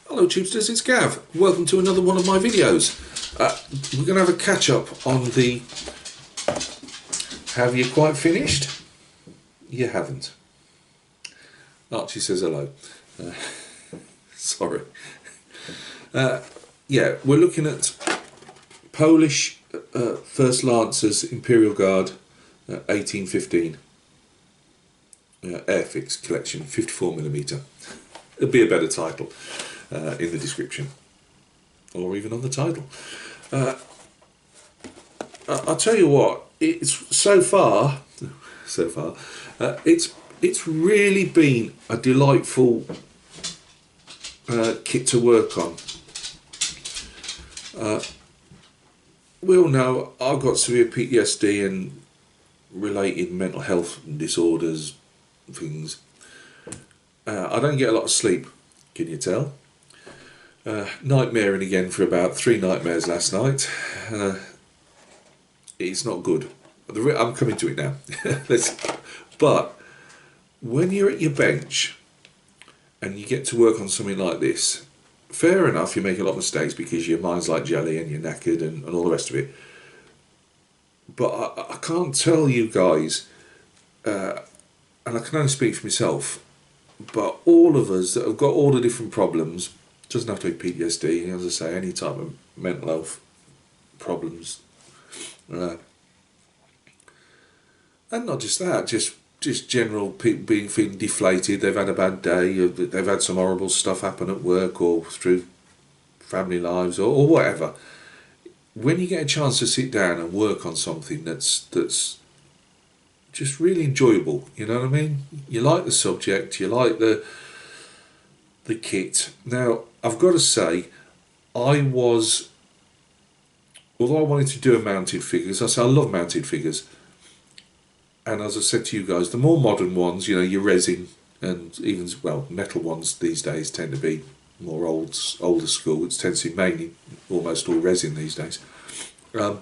Hello Tubesters, it's Gav. Welcome to another one of my videos. We're going to have a catch up on the Have you quite finished? You haven't. Archie says hello. Sorry. Yeah, we're looking at Polish First Lancers Imperial Guard 1815 Airfix collection 54mm. It'd be a better title in the description, or even on the title. I'll tell you what, it's so far, it's really been a delightful kit to work on. We all know I've got severe PTSD and related mental health disorders, things. I don't get a lot of sleep, can you tell? Nightmaring again for about 3 nightmares last night. It's not good. I'm coming to it now. But when you're at your bench and you get to work on something like this, fair enough, you make a lot of mistakes because your mind's like jelly and you're knackered and all the rest of it. But I can't tell you guys, and I can only speak for myself, but all of us that have got all the different problems, doesn't have to be PTSD, as I say, any type of mental health problems, and not just that, just general people feeling deflated. They've had a bad day, they've had some horrible stuff happen at work or through family lives or whatever. When you get a chance to sit down and work on something that's just really enjoyable, you know what I mean? You like the subject, you like the kit. Now, I've got to say, although I wanted to do a mounted figures, I love mounted figures. And as I said to you guys, the more modern ones, you know, your resin and even, well, metal ones these days tend to be more older school. It tends to be mainly almost all resin these days. I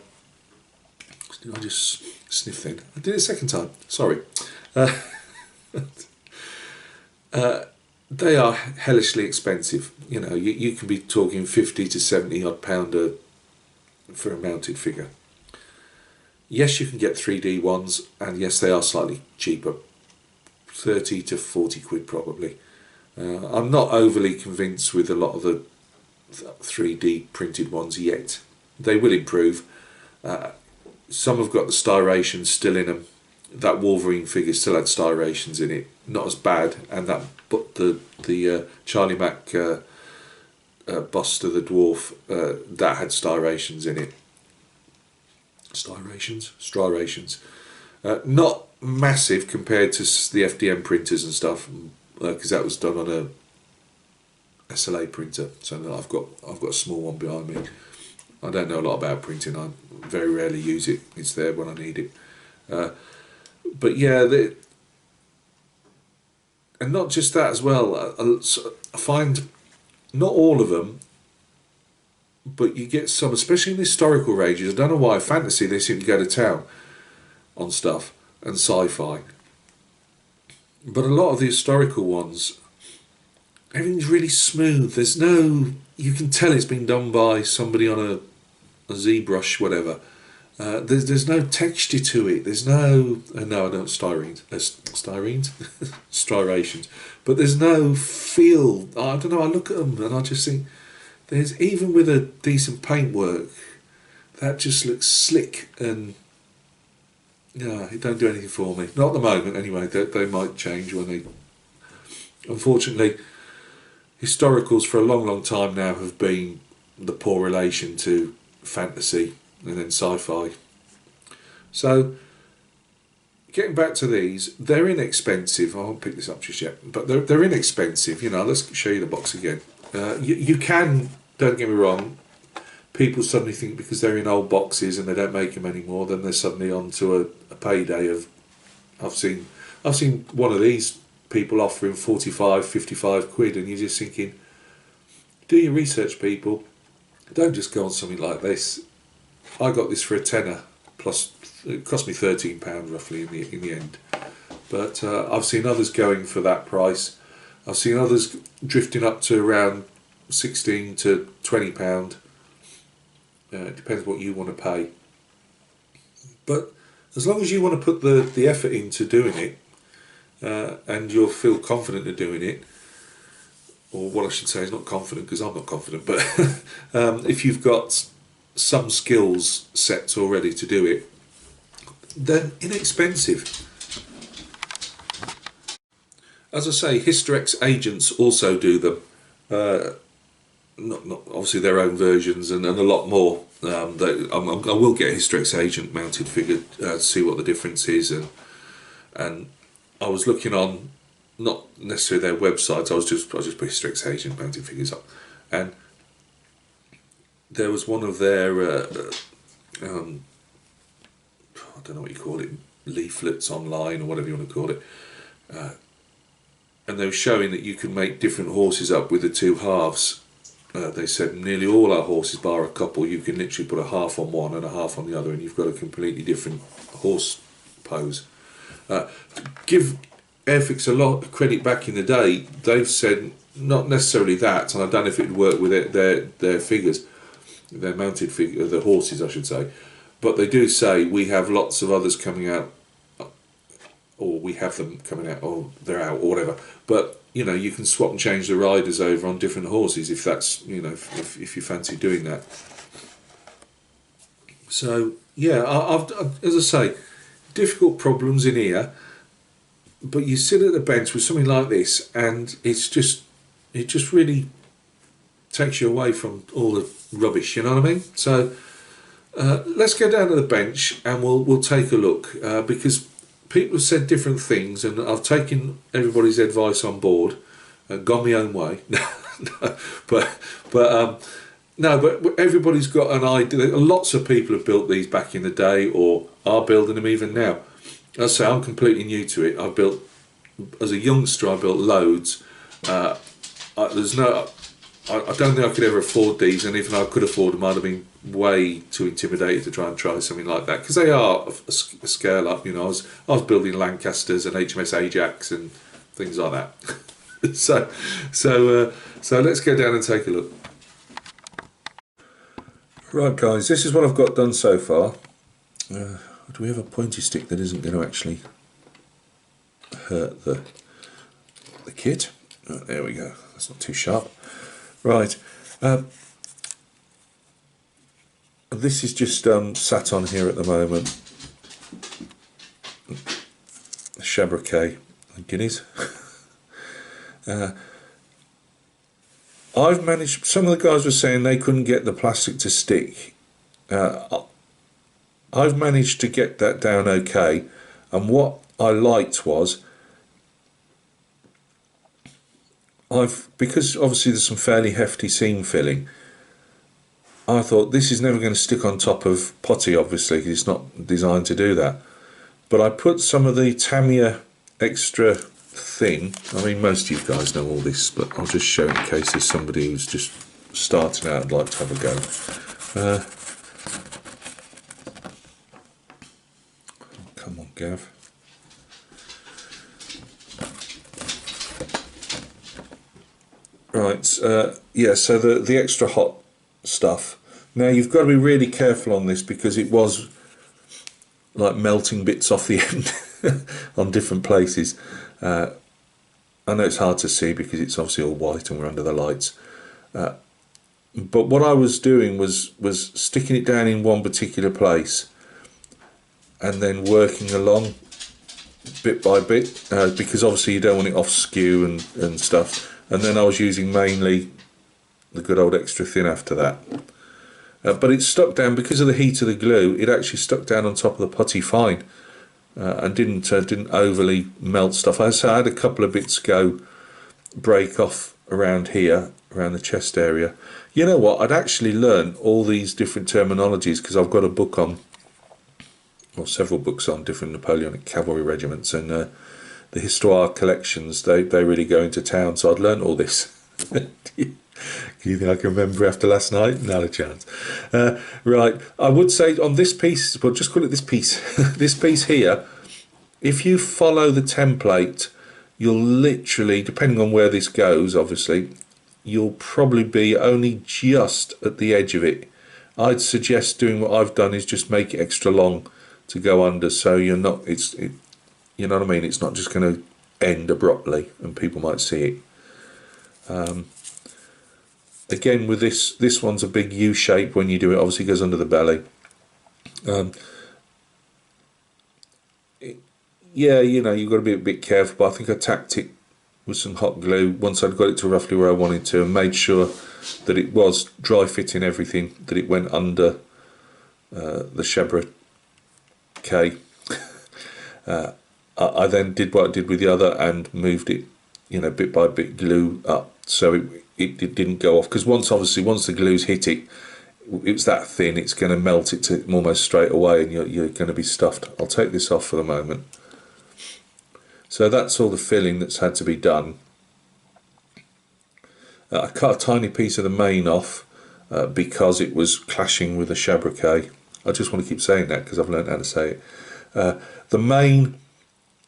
just sniffed then. I did it a second time. Sorry. They are hellishly expensive. You know, you can be talking 50 to 70 odd pounder for a mounted figure. Yes, you can get 3D ones, and yes, they are slightly cheaper, 30 to 40 quid probably. I'm not overly convinced with a lot of the 3D printed ones yet. They will improve. Some have got the styrations still in them. That Wolverine figure still had styrations in it, not as bad, and that, but the Charlie Mack bust of the dwarf, that had styrations in it. Striations. Not massive compared to the FDM printers and stuff, because that was done on a SLA printer. So I've got a small one behind me. I don't know a lot about printing. I very rarely use it. It's there when I need it. But yeah, and not just that as well. I find not all of them, but you get some, especially in the historical ranges. I don't know why. Fantasy, they seem to go to town on stuff, and sci-fi. But a lot of the historical ones, everything's really smooth. There's no, you can tell it's been done by somebody on a ZBrush, whatever. There's no texture to it. There's no, no, I don't striations. But there's no feel. I don't know. I look at them and I just think, there's, even with a decent paintwork, that just looks slick, and yeah, it don't do anything for me. Not at the moment, anyway. They might change when they. Unfortunately, historicals for a long time now have been the poor relation to fantasy and then sci-fi. So, getting back to these, they're inexpensive. I won't pick this up just yet, but they're inexpensive. You know, let's show you the box again. You can, don't get me wrong, people suddenly think because they're in old boxes and they don't make them anymore, then they're suddenly on to a payday of, I've seen one of these people offering 45, 55 quid, and you're just thinking, do your research, people. Don't just go on something like this. I got this for a tenner, plus it cost me £13 roughly in the end. But I've seen others going for that price. I've seen others drifting up to around £16 to £20. It depends what you want to pay. But as long as you want to put the effort into doing it, and you'll feel confident in doing it, or what I should say is not confident, because I'm not confident, but if you've got some skills set already to do it, then inexpensive. As I say, Hysterex agents also do them. Not obviously their own versions, and a lot more. I will get a Hysterex agent mounted figure to see what the difference is, and I was looking on, not necessarily their websites. I just put Hysterex agent mounted figures up, and there was one of their I don't know what you call it, leaflets online or whatever you want to call it, and they were showing that you can make different horses up with the two halves. They said nearly all our horses, bar a couple, you can literally put a half on one and a half on the other, and you've got a completely different horse pose. Give Airfix a lot of credit back in the day. They've said not necessarily that, and I don't know if it would work with their figures, their mounted figure, the horses I should say, but they do say we have lots of others coming out, or we have them coming out, or they're out, or whatever. But you know, you can swap and change the riders over on different horses if that's, you know, if you fancy doing that. So yeah, I've as I say, difficult problems in here, but you sit at the bench with something like this, and it just really takes you away from all the rubbish. You know what I mean? So let's go down to the bench and we'll take a look, because people have said different things, and I've taken everybody's advice on board and gone my own way. But everybody's got an idea. Lots of people have built these back in the day, or are building them even now. As I say, I'm completely new to it. I built, as a youngster, I built loads. I don't think I could ever afford these, and even if I could afford them, I'd have been way too intimidated to try something like that, because they are a scale up. You know, I was building Lancasters and HMS Ajax and things like that. so let's go down and take a look. Right, guys, this is what I've got done so far. Do we have a pointy stick that isn't going to actually hurt the kit? Oh, there we go. That's not too sharp. Right, this is just sat on here at the moment. Shabraque guineas. I've managed. Some of the guys were saying they couldn't get the plastic to stick. I've managed to get that down okay, and what I liked was, because obviously there's some fairly hefty seam filling, I thought this is never going to stick on top of potty, obviously, because it's not designed to do that. But I put some of the Tamiya extra thin. I mean, most of you guys know all this, but I'll just show in case there's somebody who's just starting out and like to have a go. Come on, Gav. Right, yeah, so the extra hot stuff. Now you've got to be really careful on this, because it was like melting bits off the end on different places. I know it's hard to see because it's obviously all white and we're under the lights. But what I was doing was sticking it down in one particular place and then working along bit by bit, because obviously you don't want it off skew and stuff. And then I was using mainly the good old extra thin after that. But it stuck down because of the heat of the glue. It actually stuck down on top of the putty fine, and didn't overly melt stuff. I had a couple of bits break off around here, around the chest area. You know what? I'd actually learned all these different terminologies because I've got a book on, or several books on different Napoleonic cavalry regiments, and the Histoire collections, they really go into town, so I'd learnt all this. Do you think I can remember after last night? Not a chance. Right, I would say on this piece, well, just call it this piece, this piece here, if you follow the template, you'll literally, depending on where this goes, obviously, you'll probably be only just at the edge of it. I'd suggest doing what I've done, is just make it extra long to go under, so you're not, you know what I mean, it's not just going to end abruptly and people might see it. Again, with this one's a big U shape when you do it, obviously it goes under the belly. Yeah, you know, you've got to be a bit careful, but I think I tacked it with some hot glue once I'd got it to roughly where I wanted to, and made sure that it was dry fitting everything, that it went under the Chevra K. I then did what I did with the other and moved it, you know, bit by bit, glue up, so it didn't go off, because once the glue's hit it, it's that thin, it's going to melt it to almost straight away, and you're going to be stuffed. I'll take this off for the moment. So that's all the filling that's had to be done. I cut a tiny piece of the main off because it was clashing with the Chevra. I just want to keep saying that because I've learned how to say it. The main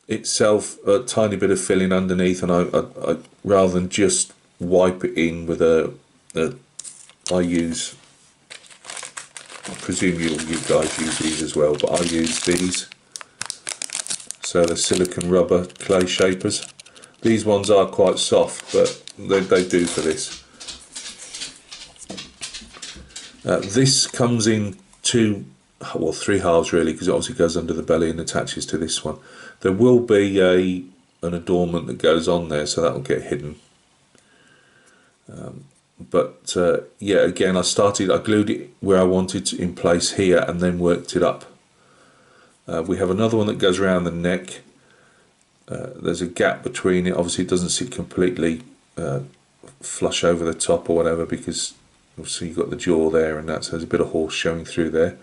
itself, a tiny bit of filling underneath, and I rather than just wipe it in with I use, I presume you guys use these as well, but I use these. So the silicone rubber clay shapers. These ones are quite soft, but they do for this. This comes in three halves really, because it obviously goes under the belly and attaches to this one. There will be an adornment that goes on there, so that will get hidden. Yeah, again, I glued it where I wanted in place here, and then worked it up. We have another one that goes around the neck. There's a gap between it. Obviously it doesn't sit completely flush over the top or whatever, because obviously you've got the jaw there and that, so there's a bit of horse showing through there.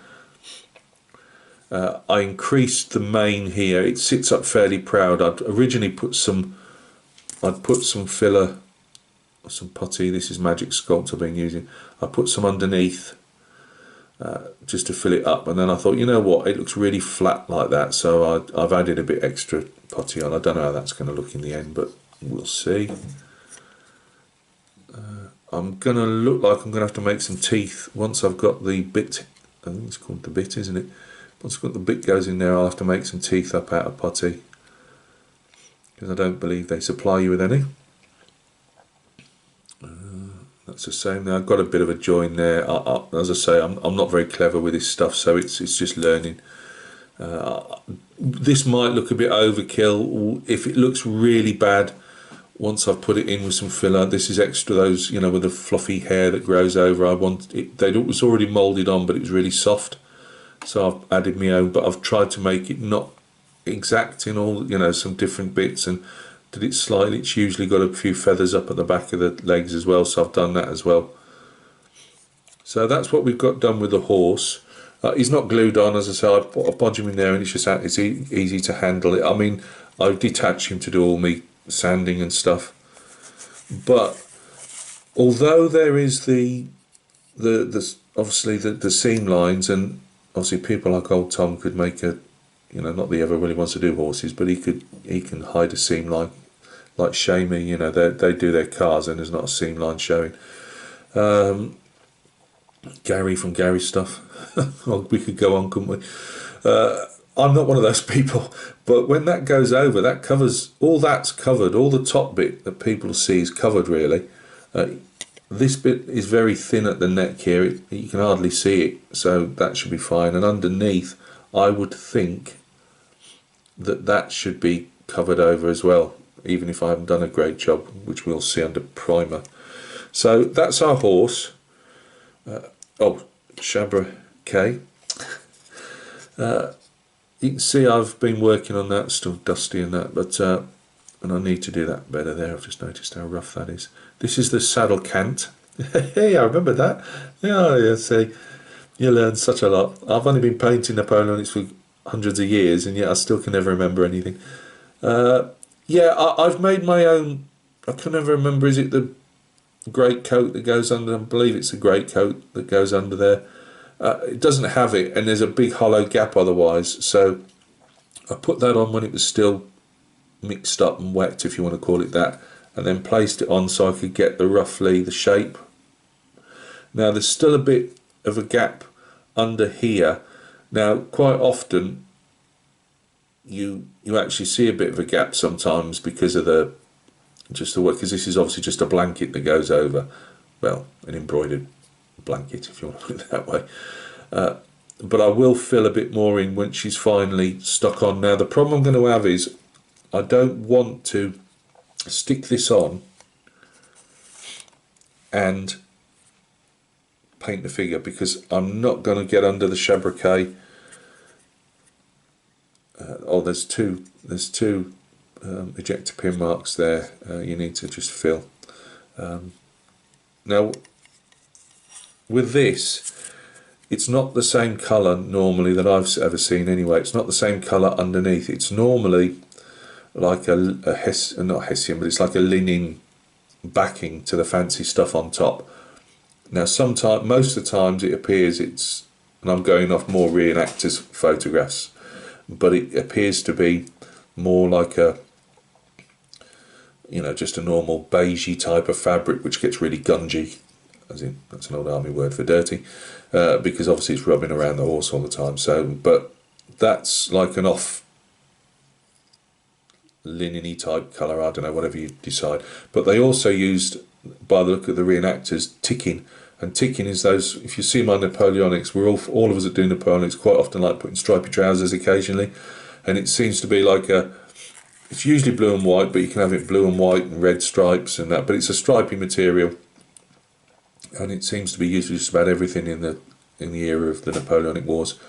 I increased the mane here. It sits up fairly proud. I'd originally put some filler, some putty. This is Magic Sculpt I've been using. I put some underneath just to fill it up, and then I thought, you know what, it looks really flat like that, so I've added a bit extra putty on. I don't know how that's going to look in the end, but we'll see. I'm going to look like I'm going to have to make some teeth once I've got the bit. I think it's called the bit, isn't it? Once I've got the bit goes in there, I'll have to make some teeth up out of putty, because I don't believe they supply you with any. That's the same there. I've got a bit of a join there. As I say, I'm not very clever with this stuff, so it's just learning. This might look a bit overkill. If it looks really bad, once I've put it in with some filler, this is extra, those, you know, with the fluffy hair that grows over. It was already moulded on, but it was really soft, so I've added my own. But I've tried to make it not exact in all, you know, some different bits, and did it slightly. It's usually got a few feathers up at the back of the legs as well, so I've done that as well. So that's what we've got done with the horse. He's not glued on, as I say. I bodge him in there, and it's easy to handle it. I mean, I detach him to do all my sanding and stuff. But although there is obviously the seam lines, and obviously people like old Tom could make a, you know, not that he ever really wants to do horses, but he can hide a seam line, like Shamey, you know, they do their cars and there's not a seam line showing. Gary from Gary Stuff. Well, we could go on, couldn't we? I'm not one of those people, but when that goes over, that covers, all that's covered, all the top bit that people see is covered really. This bit is very thin at the neck here, you can hardly see it, so that should be fine. And underneath, I would think that should be covered over as well, even if I haven't done a great job, which we'll see under primer. So that's our horse. Chevra K. You can see I've been working on that, still dusty and that, but and I need to do that better there. I've just noticed how rough that is. This is the saddle cant. Hey, I remember that. Yeah, see, you learn such a lot. I've only been painting Napoleonics for hundreds of years, and yet I still can never remember anything. Yeah, I've made my own. I can never remember. Is it the great coat that goes under? I believe it's the great coat that goes under there. It doesn't have it, and there's a big hollow gap otherwise, so I put that on when it was still mixed up and wet, if you want to call it that, and then placed it on so I could get roughly the shape. Now there's still a bit of a gap under here. Now quite often you actually see a bit of a gap sometimes because of the because this is obviously just a blanket that goes over, well, an embroidered blanket if you want to put it that way. But I will fill a bit more in once she's finally stuck on. Now the problem I'm going to have is I don't want to stick this on and paint the figure, because I'm not going to get under the shabriquet. There's two ejector pin marks there. You need to just fill. Now with this, it's not the same colour normally that I've ever seen anyway. It's not the same colour underneath. It's normally like not hessian, but it's like a linen backing to the fancy stuff on top. Now most of the times it appears and I'm going off more reenactors' photographs, but it appears to be more like just a normal beigey type of fabric, which gets really gungy, as in that's an old army word for dirty, because obviously it's rubbing around the horse all the time. So, but that's like an off linen-y type colour, I don't know, whatever you decide. But they also used, by the look of the reenactors, ticking. And ticking is those, if you see my Napoleonics, all of us that do Napoleonics quite often like putting stripy trousers occasionally, and it seems to be like it's usually blue and white, but you can have it blue and white and red stripes and that, but it's a stripy material, and it seems to be used for just about everything in the era of the Napoleonic Wars,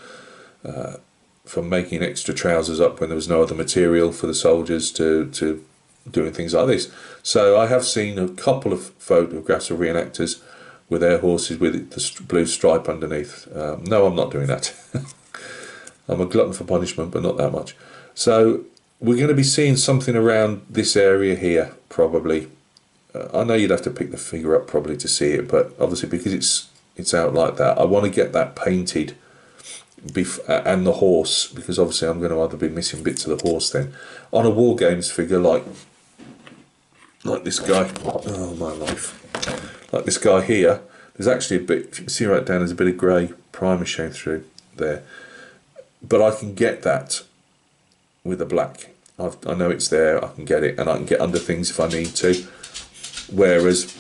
from making extra trousers up when there was no other material for the soldiers to doing things like this. So I have seen a couple of photographs of reenactors with their horses with the blue stripe underneath. No, I'm not doing that. I'm a glutton for punishment, but not that much. So we're going to be seeing something around this area here, probably. I know you'd have to pick the figure up probably to see it, but obviously because it's out like that, I want to get that painted, and the horse, because obviously I'm going to either be missing bits of the horse then. On a War Games figure like this guy, oh my life, like this guy here, there's actually a bit, if you can see right down, there's a bit of grey primer showing through there, but I can get that with the black. I know it's there, I can get it, and I can get under things if I need to, whereas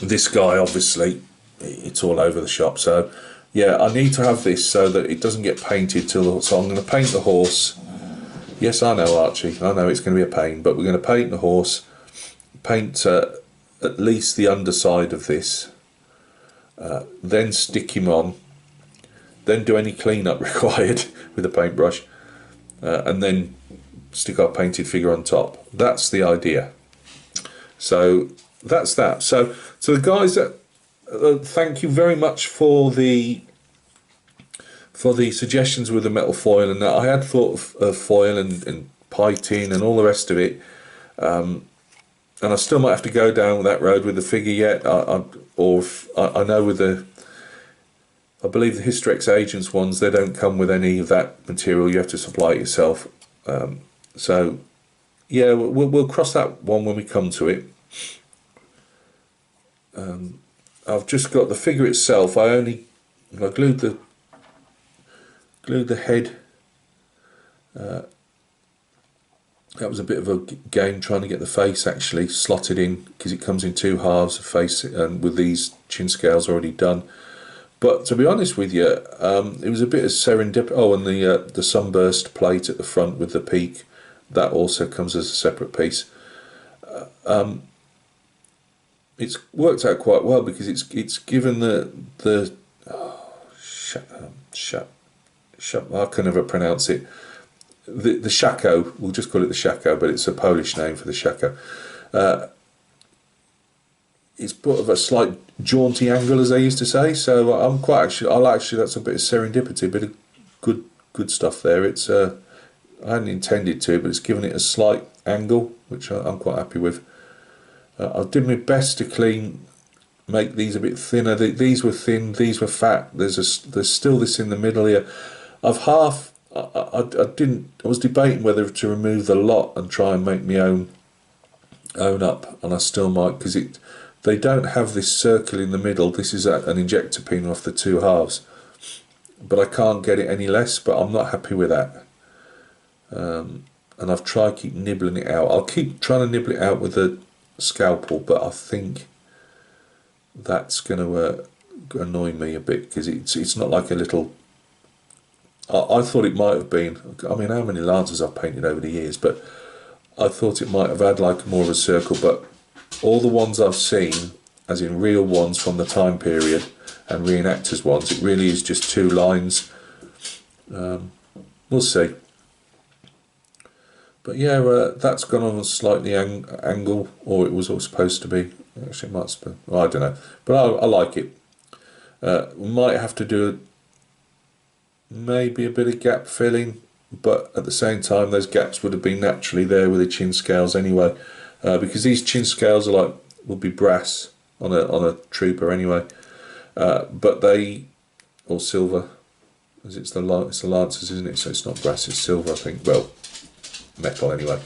this guy, obviously it's all over the shop. So yeah, I need to have this so that it doesn't get painted so I'm going to paint the horse. Yes, I know, Archie, I know it's going to be a pain, but we're going to paint the horse, paint at least the underside of this, then stick him on, then do any clean-up required with a paintbrush, and then stick our painted figure on top. That's the idea. So that's that. So the guys that thank you very much for the suggestions with the metal foil and that. I had thought of foil and pie tin and all the rest of it, and I still might have to go down that road with the figure yet. I know with I believe the Hysterex Agents ones, they don't come with any of that material. You have to supply it yourself. So yeah, we'll cross that one when we come to it. I've just got the figure itself. I glued the head. That was a bit of a game trying to get the face actually slotted in, because it comes in two halves of face, and with these chin scales already done. But to be honest with you, it was a bit of serendipity. Oh, and the sunburst plate at the front with the peak, that also comes as a separate piece. It's worked out quite well, because it's given I can never pronounce it. The shako, we'll just call it the shako, but it's a Polish name for the shako. It's sort of a slight jaunty angle, as they used to say. So I'm quite actually that's a bit of serendipity, a bit of good stuff there. It's I hadn't intended to, but it's given it a slight angle, which I'm quite happy with. I did my best to make these a bit thinner. These were thin, these were fat. There's still this in the middle here. I was debating whether to remove the lot and try and make my own own up, and I still might, because they don't have this circle in the middle. This is an injector pin off the two halves, but I can't get it any less, but I'm not happy with that. And I've tried keep nibbling it out. I'll keep trying to nibble it out with a scalpel, but I think that's going to annoy me a bit, because it's not like a little... I thought it might have been, I mean, how many lances I've painted over the years, but I thought it might have had like more of a circle, but all the ones I've seen, as in real ones from the time period and reenactors ones, it really is just two lines. We'll see. But yeah, that's gone on a slightly angle, or it was all supposed to be. Actually, it might have been, I don't know, but I like it. We might have to do maybe a bit of gap filling, but at the same time those gaps would have been naturally there with the chin scales anyway, because these chin scales are will be brass on a trooper anyway, but they, or silver, as it's the Lancers, isn't it? So it's not brass, it's silver, I think. Well, metal anyway.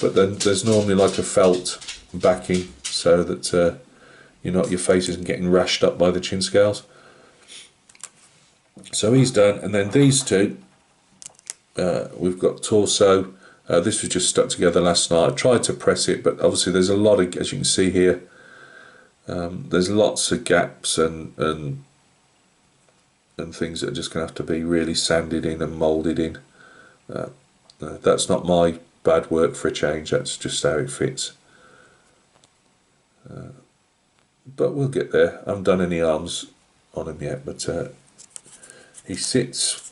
But then there's normally like a felt backing, so that your face isn't getting rashed up by the chin scales. So he's done, and then these two, we've got torso. This was just stuck together last night. I tried to press it, but obviously there's a lot of, as you can see here, there's lots of gaps and things that are just going to have to be really sanded in and moulded in. That's not my bad work for a change, that's just how it fits. But we'll get there. I haven't done any arms on him yet, but he sits,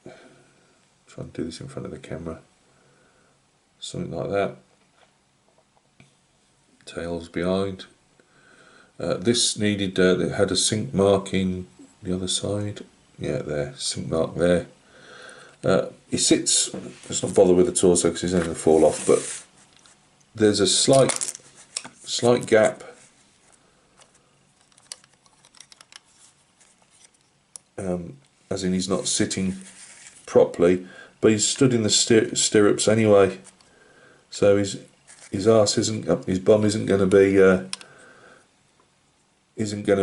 try and do this in front of the camera, something like that. Tails behind. This needed, it had a sink mark in the other side. Yeah, there, sink mark there. He sits, let's not bother with the torso because he's only going to fall off, but there's a slight gap as in he's not sitting properly, but he's stood in the stirrups anyway, so his arse isn't up, his bum isn't going to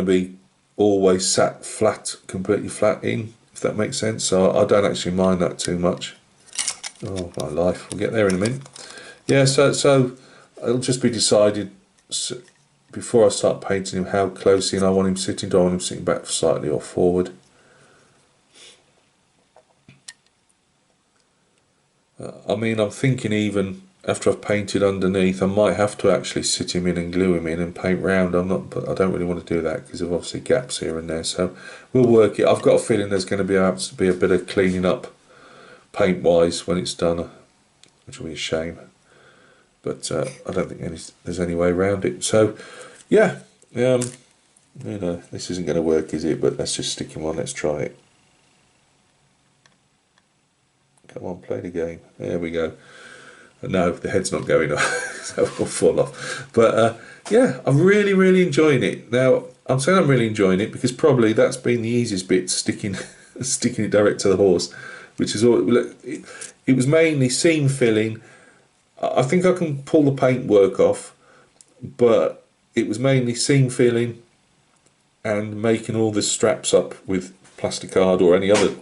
be always sat flat, completely flat in, if that makes sense. So I don't actually mind that too much. Oh my life, we'll get there in a minute. Yeah, so it'll just be decided before I start painting him how close in I want him sitting. Do I want him sitting back slightly or forward? I mean, I'm thinking even after I've painted underneath, I might have to actually sit him in and glue him in and paint round. But I don't really want to do that because of obviously gaps here and there. So we'll work it. I've got a feeling there's going to be a bit of cleaning up paint-wise when it's done, which will be a shame. But I don't think there's any way around it. So yeah, this isn't going to work, is it? But let's just stick him on. Let's try it. Come on, play the game. There we go. No, the head's not going off, so it'll fall off. But yeah, I'm really enjoying it. Now, I'm saying I'm really enjoying it because probably that's been the easiest bit, sticking it direct to the horse, which is all. It was mainly seam filling. I think I can pull the paintwork off, but it was mainly seam filling and making all the straps up with plastic card or any other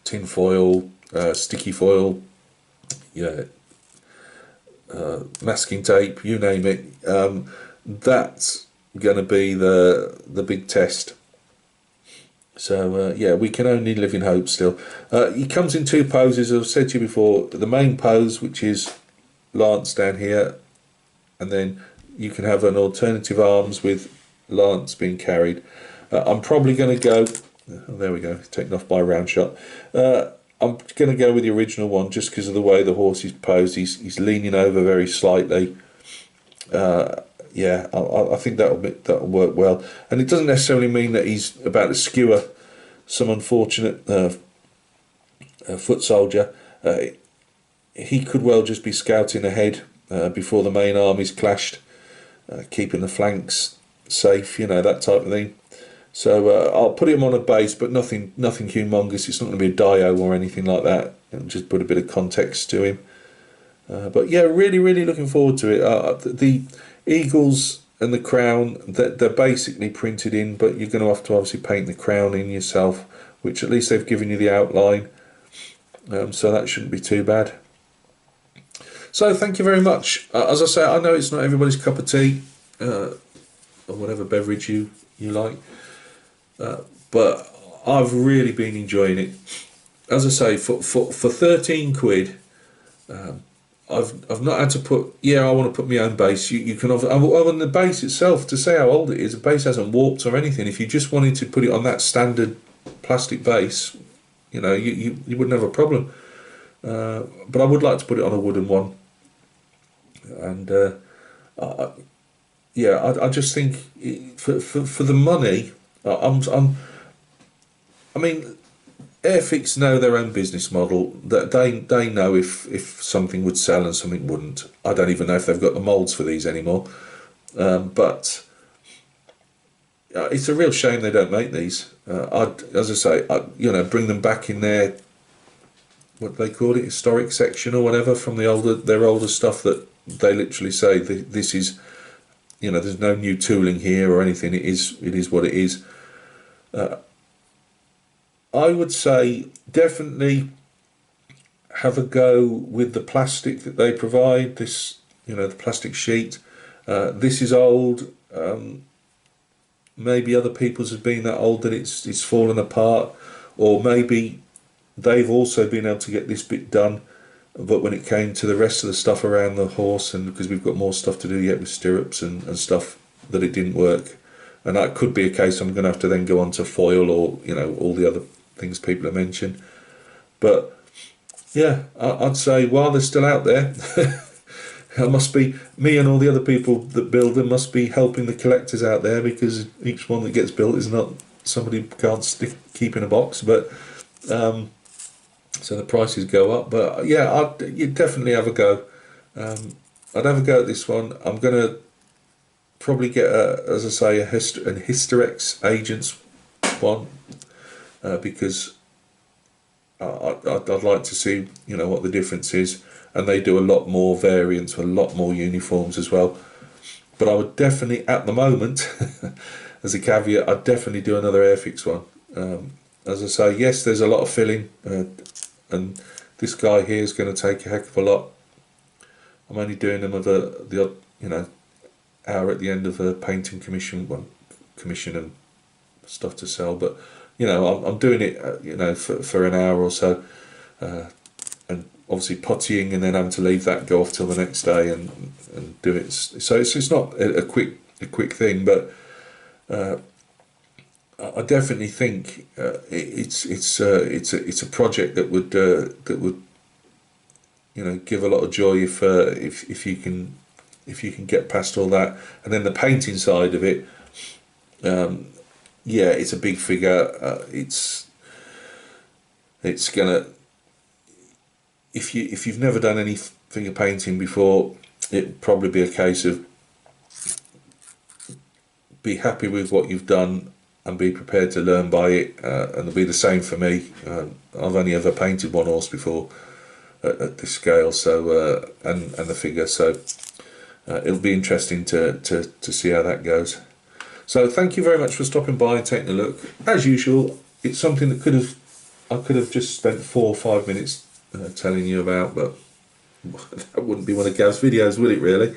tin foil, sticky foil, masking tape, you name it. That's going to be the big test. So yeah, we can only live in hope still. He comes in two poses, as I've said to you before. The main pose, which is lance down here, and then you can have an alternative arms with lance being carried. I'm probably going to go, oh, there we go, taken off by a round shot. I'm going to go with the original one just because of the way the horse is posed. He's leaning over very slightly. Yeah, I think that'll work well. And it doesn't necessarily mean that he's about to skewer some unfortunate foot soldier. He could well just be scouting ahead before the main armies clashed, keeping the flanks safe, that type of thing. So I'll put him on a base, but nothing humongous. It's not going to be a dio or anything like that. It'll just put a bit of context to him. But yeah, really looking forward to it. The eagles and the crown, they're basically printed in, but you're going to have to obviously paint the crown in yourself, which at least they've given you the outline, so that shouldn't be too bad. So thank you very much. As I say, I know it's not everybody's cup of tea, or whatever beverage you like, but I've really been enjoying it. As I say, for 13 quid, I've not had to put, I want to put my own base. You can offer, on the base itself, to say how old it is, the base hasn't warped or anything. If you just wanted to put it on that standard plastic base, you wouldn't have a problem. But I would like to put it on a wooden one. And I just think for the money, I mean, Airfix know their own business model. That they know if something would sell and something wouldn't. I don't even know if they've got the molds for these anymore. But it's a real shame they don't make these. As I say, bring them back in their, what do they call it, historic section or whatever, from their older stuff, that they literally say this is, there's no new tooling here or anything. It is what it is. I would say definitely have a go with the plastic that they provide. This, the plastic sheet. This is old. Maybe other people's have been that old that it's fallen apart, or maybe they've also been able to get this bit done, but when it came to the rest of the stuff around the horse, and because we've got more stuff to do yet with stirrups and stuff, that it didn't work. And that could be a case I'm going to have to then go on to foil, or all the other things people have mentioned. But yeah, I'd say while they're still out there, I must be, me and all the other people that build them must be helping the collectors out there, because each one that gets built is not somebody who can't keep in a box. But so the prices go up. But yeah, you definitely have a go. I'd have a go at this one. I'm going to probably get as I say, an Hysterex Agents one, because I'd like to see what the difference is, and they do a lot more variants, a lot more uniforms as well. But I would definitely, at the moment, as a caveat, I'd definitely do another Airfix one. As I say, yes, there's a lot of filling, and this guy here is going to take a heck of a lot. I'm only doing them of the hour at the end of a painting commission and stuff to sell, but I'm doing it for an hour or so, and obviously puttying, and then having to leave that, go off till the next day and do it. So it's not a quick thing, but I definitely think it's a project that would give a lot of joy if you can get past all that. And then the painting side of it, it's a big figure. It's gonna, if you've never done any figure painting before, it'd probably be a case of be happy with what you've done and be prepared to learn by it, and it'll be the same for me. I've only ever painted one horse before at this scale, so and the figure, so it'll be interesting to see how that goes. So thank you very much for stopping by and taking a look. As usual, it's something that I could have just spent 4 or 5 minutes telling you about, but that wouldn't be one of Gav's videos, would it really?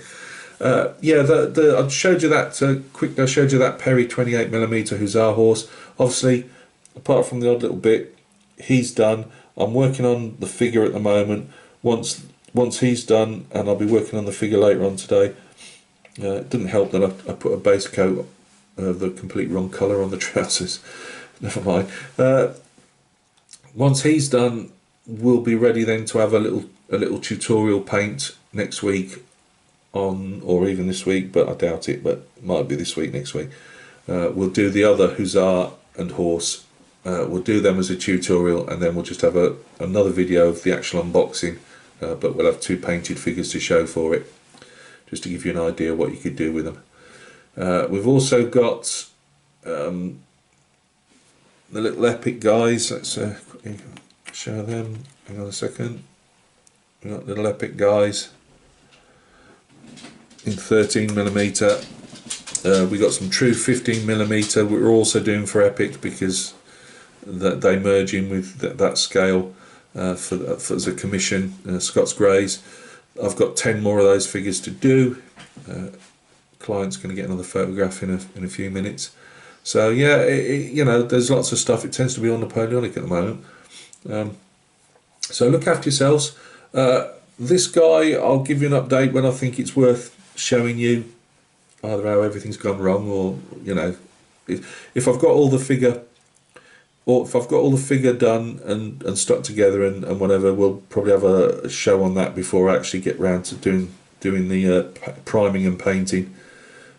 I showed you that I showed you that Perry 28mm Hussar horse. Obviously, apart from the odd little bit, he's done. I'm working on the figure at the moment. Once he's done, and I'll be working on the figure later on today. It didn't help that I put a base coat of the complete wrong colour on the trousers. Never mind. Once he's done, we'll be ready then to have a little tutorial paint next week on, or even this week, but I doubt it, but it might be this week, next week. We'll do the other Hussar and horse. We'll do them as a tutorial, and then we'll just have another video of the actual unboxing, but we'll have 2 painted figures to show for it, just to give you an idea what you could do with them. We've also got the little Epic guys. Let's show them. Hang on a second. We've got little Epic guys in 13mm. We got some true 15mm. We're also doing for Epic because they merge in with that scale for as a commission. Scott's Greys. I've got 10 more of those figures to do. Client's going to get another photograph in a few minutes. So yeah, you know, there's lots of stuff. It tends to be all Napoleonic at the moment. So look after yourselves. This guy, I'll give you an update when I think it's worth showing you either how everything's gone wrong, or you know, if I've got all the figure, or if I've got all the figure done and stuck together and whatever, we'll probably have a show on that before I actually get round to doing the priming and painting.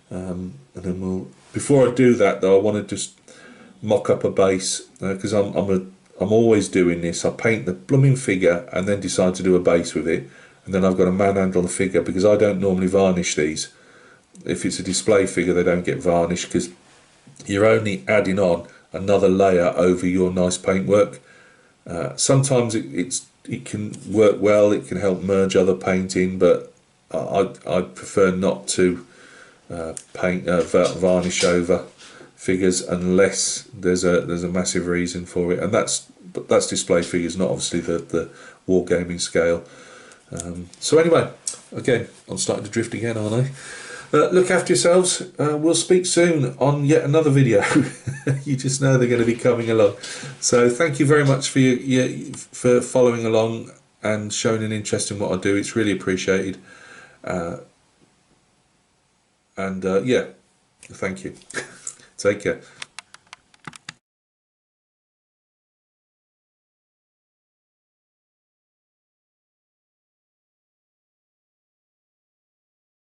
And then we'll. Before I do that though, I want to just mock up a base because I'm always doing this. I paint the blooming figure and then decide to do a base with it, and then I've got to manhandle the figure because I don't normally varnish these. If it's a display figure, they don't get varnished because you're only adding on another layer over your nice paintwork. Sometimes it can work well. It can help merge other painting, but I prefer not to varnish over figures unless there's a massive reason for it, and that's display figures, not obviously the wargaming scale. So anyway, again, I'm starting to drift again, aren't I? Look after yourselves. We'll speak soon on yet another video. You just know they're going to be coming along. So thank you very much for following along and showing an interest in what I do. It's really appreciated. Yeah, thank you. Take care.